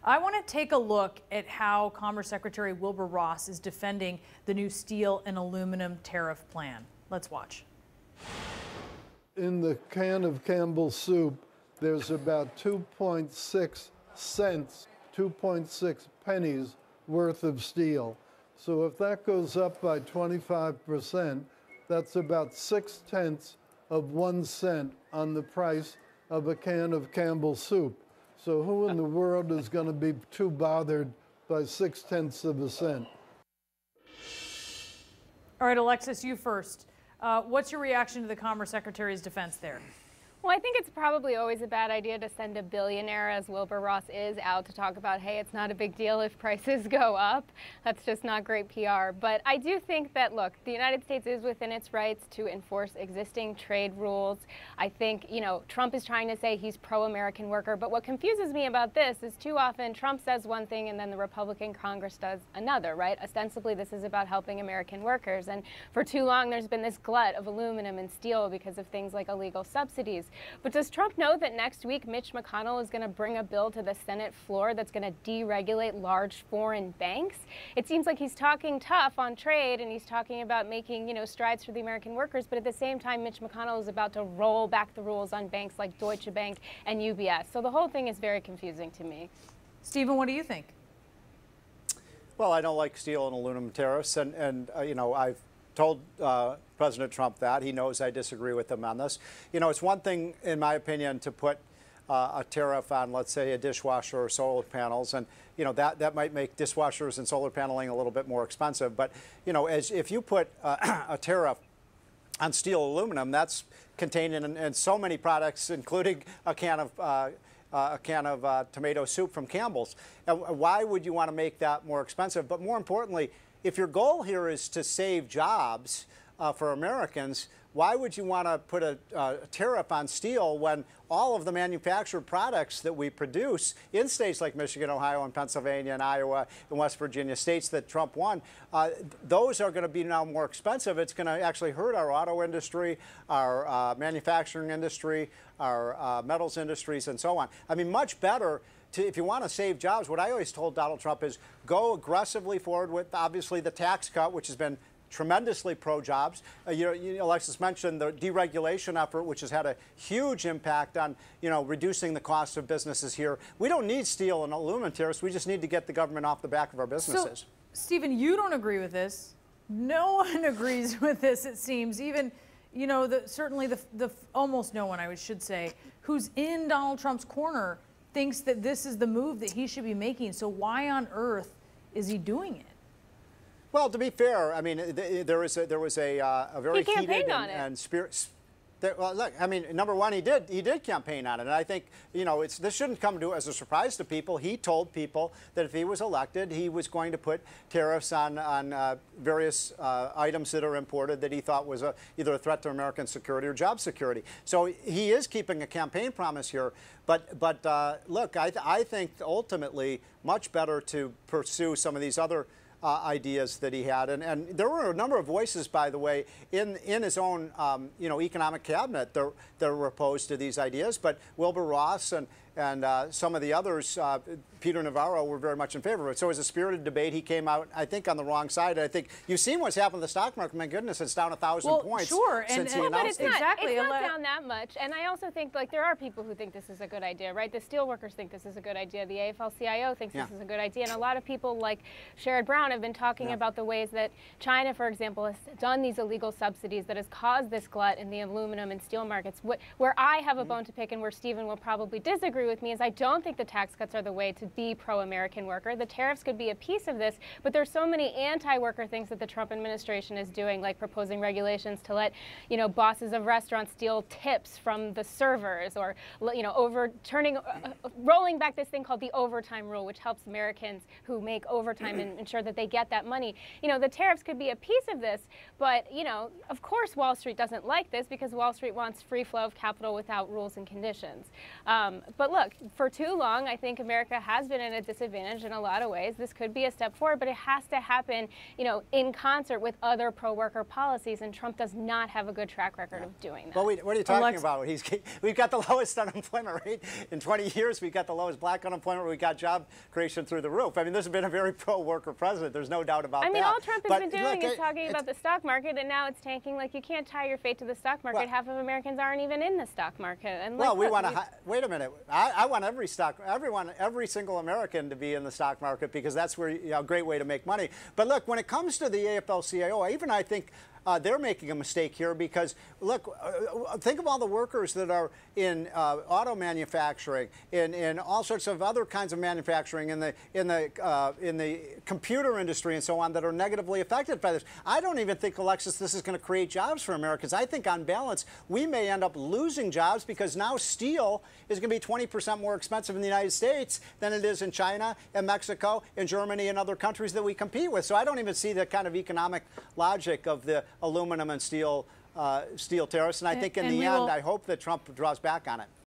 I want to take a look at how Commerce Secretary Wilbur Ross is defending the new steel and aluminum tariff plan. Let's watch. In the can of Campbell soup, there's about 2.6 cents, 2.6 pennies worth of steel. So if that goes up by 25%, that's about 0.6 of 1 cent on the price of a can of Campbell soup. So who in the world is going to be too bothered by 0.6 of a cent? All right, Alexis, you first. What's your reaction to the Commerce Secretary's defense there? Well, I think it's probably always a bad idea to send a billionaire, as Wilbur Ross is, out to talk about, hey, it's not a big deal if prices go up. That's just not great PR. But I do think that, look, the United States is within its rights to enforce existing trade rules. I think, Trump is trying to say he's pro-American worker. But what confuses me about this is too often Trump says one thing and then the Republican Congress does another, right? Ostensibly, this is about helping American workers. And for too long, there's been this glut of aluminum and steel because of things like illegal subsidies. But does Trump know that next week Mitch McConnell is going to bring a bill to the Senate floor that's going to deregulate large foreign banks? It seems like he's talking tough on trade and he's talking about making, strides for the American workers. But at the same time, Mitch McConnell is about to roll back the rules on banks like Deutsche Bank and UBS. So the whole thing is very confusing to me. Stephen, what do you think? Well, I don't like steel and aluminum tariffs. And I've told President Trump that. He knows I disagree with him on this. It's one thing, in my opinion, to put a tariff on, let's say, a dishwasher or solar panels, and that might make dishwashers and solar paneling a little bit more expensive. But if you put a tariff on steel, aluminum, that's contained in so many products, including a can of tomato soup from Campbell's. And why would you want to make that more expensive? But more importantly, if your goal here is to save jobs for Americans, why would you want to put a tariff on steel when all of the manufactured products that we produce in states like Michigan, Ohio, and Pennsylvania, and Iowa, and West Virginia, states that Trump won, those are going to be now more expensive? It's going to actually hurt our auto industry, our manufacturing industry, our metals industries, and so on. I mean, much better. If you want to save jobs, what I always told Donald Trump is go aggressively forward with, obviously, the tax cut, which has been tremendously pro-jobs. Alexis mentioned the deregulation effort, which has had a huge impact on, reducing the cost of businesses here. We don't need steel and aluminum tariffs. We just need to get the government off the back of our businesses. So, Stephen, you don't agree with this. No one agrees with this, it seems. Even, certainly the almost no one, I should say, who's in Donald Trump's corner thinks that this is the move that he should be making. So why on earth is he doing it? Well, to be fair, I mean, there was a very heated and spirit. Well, look, I mean, number one, he did campaign on it, and I think this shouldn't come as a surprise to people. He told people that if he was elected, he was going to put tariffs on various items that are imported that he thought was either a threat to American security or job security. So he is keeping a campaign promise here. But look, I think ultimately much better to pursue some of these other ideas that he had, and there were a number of voices, by the way, in his own economic cabinet that were opposed to these ideas. But Wilbur Ross and some of the others, Peter Navarro, were very much in favor of it. So it was a spirited debate. He came out, I think, on the wrong side. I think you've seen what's happened to the stock market. My goodness, it's down 1,000 points since he announced it. Exactly. It's not down that much. And I also think there are people who think this is a good idea, right? The steelworkers think this is a good idea. The AFL-CIO thinks this is a good idea. And a lot of people like Sherrod Brown have been talking about the ways that China, for example, has done these illegal subsidies that has caused this glut in the aluminum and steel markets. Where I have a bone to pick and where Stephen will probably disagree with me is I don't think the tax cuts are the way to be pro-American worker. The tariffs could be a piece of this, but there's so many anti-worker things that the Trump administration is doing, like proposing regulations to let, bosses of restaurants steal tips from the servers, or, rolling back this thing called the overtime rule, which helps Americans who make overtime and ensure that they get that money. The tariffs could be a piece of this, but, of course Wall Street doesn't like this because Wall Street wants free flow of capital without rules and conditions. But look, for too long, I think America has been at a disadvantage in a lot of ways. This could be a step forward, but it has to happen, you know, in concert with other pro-worker policies, and Trump does not have a good track record of doing that. Well, what are you talking about? We've got the lowest unemployment rate in 20 years. We've got the lowest black unemployment. We've got job creation through the roof. I mean, this has been a very pro-worker president. There's no doubt about that. I mean, all Trump has been doing is talking about the stock market, and now it's tanking. Like, you can't tie your fate to the stock market. Half of Americans aren't even in the stock market. And well, we want to. Wait a minute. I want every single American to be in the stock market, because that's where, you know, a great way to make money. But look, when it comes to the AFL-CIO, I think they're making a mistake here, because look, think of all the workers that are in auto manufacturing, in all sorts of other kinds of manufacturing, in the computer industry and so on, that are negatively affected by this. I don't even think, Alexis, this is going to create jobs for Americans. I think on balance we may end up losing jobs, because now steel is going to be 20% more expensive in the United States than it is in China and Mexico and Germany and other countries that we compete with. So I don't even see the kind of economic logic of the aluminum and steel tariffs, and I think in the end, I hope that Trump draws back on it.